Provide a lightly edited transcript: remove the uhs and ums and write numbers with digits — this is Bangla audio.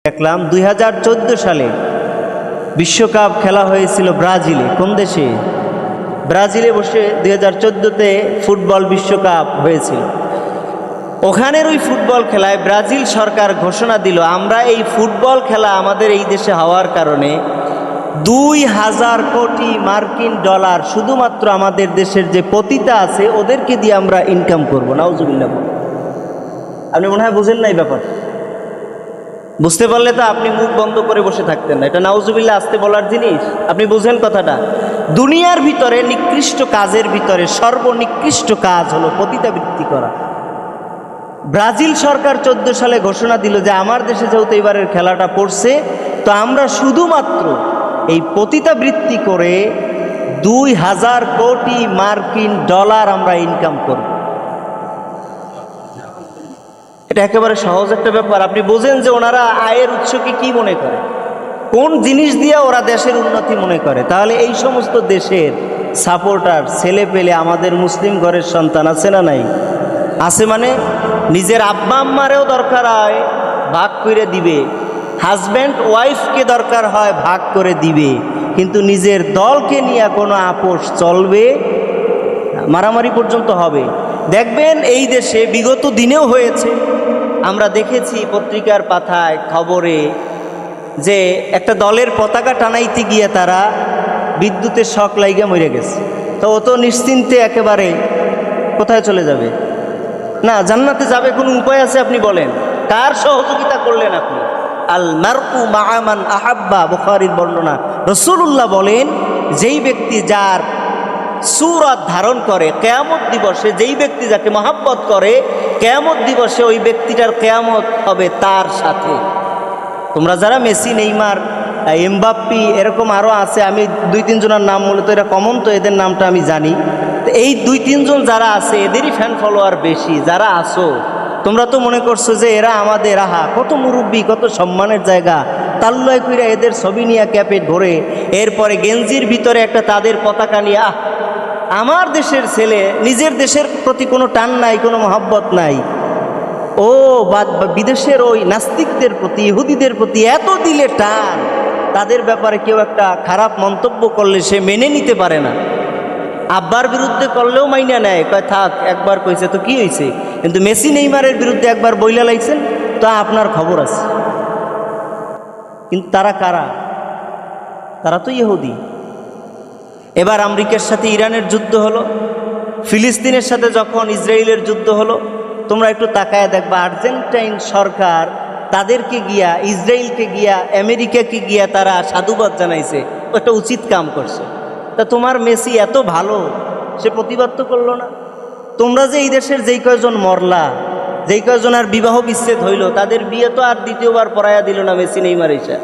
দেখলাম 2014 সালে বিশ্বকাপ খেলা হয়েছিল ব্রাজিলে। কোন দেশে? ব্রাজিলে বসে 2014তে ফুটবল বিশ্বকাপ হয়েছিল। ওখানের ওই ফুটবল খেলায় ব্রাজিল সরকার ঘোষণা দিল, আমরা এই ফুটবল খেলা আমাদের এই দেশে হওয়ার কারণে 2000 কোটি মার্কিন ডলার শুধুমাত্র আমাদের দেশের যে পতিতা আছে ওদেরকে দিয়ে আমরা ইনকাম করবো। নাউজুবিল্লাহ। আপনি মনে হয় বুঝেন না এই ব্যাপার। বুঝতে পারলে তো আপনি মুখ বন্ধ করে বসে থাকতেন না। এটা নাউজুবিল্লাহ আসতে বলার জিনিস। আপনি বুঝেন কথাটা। দুনিয়ার ভিতরে নিকৃষ্ট কাজের ভিতরে সর্বনিকৃষ্ট কাজ হলো পতিতাবৃত্তি করা। ব্রাজিল সরকার 14 সালে ঘোষণা দিল যে আমার দেশে যেহেতু এবারের খেলাটা পড়ছে, তো আমরা শুধুমাত্র এই পতিতাবৃত্তি করে 2000 কোটি মার্কিন ডলার আমরা ইনকাম করব। এটা একেবারে সহজ একটা ব্যাপার। আপনি বোঝেন যে ওনারা আয়ের উৎসকে কি মনে করে, কোন জিনিস দিয়ে ওরা দেশের উন্নতি মনে করে। তাহলে এই সমস্ত দেশের সাপোর্টার ছেলে পেলে আমাদের মুসলিম ঘরের সন্তান আছে না নাই? আছে। মানে নিজের আব্বা আম্মারেও দরকার হয় ভাগ করে দিবে, হাজব্যান্ড ওয়াইফকে দরকার হয় ভাগ করে দিবে, কিন্তু নিজের দলকে নিয়ে কোনো আপোষ চলবে, মারামারি পর্যন্ত হবে। দেখবেন এই দেশে বিগত দিনেও হয়েছে। আমরা দেখেছি পত্রিকার পাতায় খবরে যে একটা দলের পতাকা টানাইতে গিয়ে তারা বিদ্যুতের শক লাইগা মরে গেছে। তো ও তো নিশ্চিন্তে একেবারে কোথায় চলে যাবে? না, জান্নাতে যাবে কোনো উপায় আছে? আপনি বলেন, কার সহযোগিতা করলেন আপনি? আল মারউ মাআ মান আহাব্বা, বুখারীর বর্ণনা। রাসূলুল্লাহ বলেন, যেই ব্যক্তি যার সূরত ধারণ করে কিয়ামত দিবসে, যেই ব্যক্তি যাকে মহব্বত করে কিয়ামত দিবসে ওই ব্যক্তিটার কিয়ামত হবে তার সাথে। তোমরা যারা মেসি, নেইমার, এমবাপ্পি এরকম আরও আছে, আমি 2-3 জনের নাম মূলত এটা কমন, তো এদের নামটা আমি জানি। তো এই 2-3 জন যারা আছে এদেরই ফ্যান ফলোয়ার বেশি। যারা আসো তোমরা তো মনে করছো যে এরা আমাদের, আহা কত মুরব্বী, কত সম্মানের জায়গা, তাল্লয় কইরা এদের ছবি নিয়ে ক্যাপে ধরে এরপরে গেঞ্জির ভিতরে একটা তাদের পতাকা নিয়ে, আমার দেশের ছেলে, নিজের দেশের প্রতি কোনো টান নাই, কোনো মহব্বত নাই। ও বিদেশের ওই নাস্তিকদের প্রতি, ইহুদিদের প্রতি এত দিলে টান, তাদের ব্যাপারে কেউ একটা খারাপ মন্তব্য করলে সে মেনে নিতে পারে না। আব্বার বিরুদ্ধে করলেও মাইনা নেয়, কয় থাক একবার কইছে তো কি হয়েছে, কিন্তু মেসি নেইমারের বিরুদ্ধে একবার বইলা লাইছেন তো আপনার খবর আছে। কিন্তু তারা কারা? তারা তো ইহুদি। এবার আমেরিকার সাথে ইরানের যুদ্ধ হলো, ফিলিস্তিনের সাথে যখন ইসরায়েলের যুদ্ধ হলো, তোমরা একটু তাকায় দেখবা আর্জেন্টাইন সরকার তাদেরকে গিয়া, ইসরায়েলকে গিয়া, আমেরিকাকে গিয়া তারা সাধুবাদ জানাইছে, একটা উচিত কাম করছে। তা তোমার মেসি এত ভালো, সে প্রতিবাদ তো করলো না। তোমরা যে এই দেশের যেই কয়জন মরলা, যেই কয়জনের বিবাহ বিচ্ছেদ হইল, তাদের বিয়ে তো আর দ্বিতীয়বার পড়াইয়া দিল না মেসি নেইমার এসে।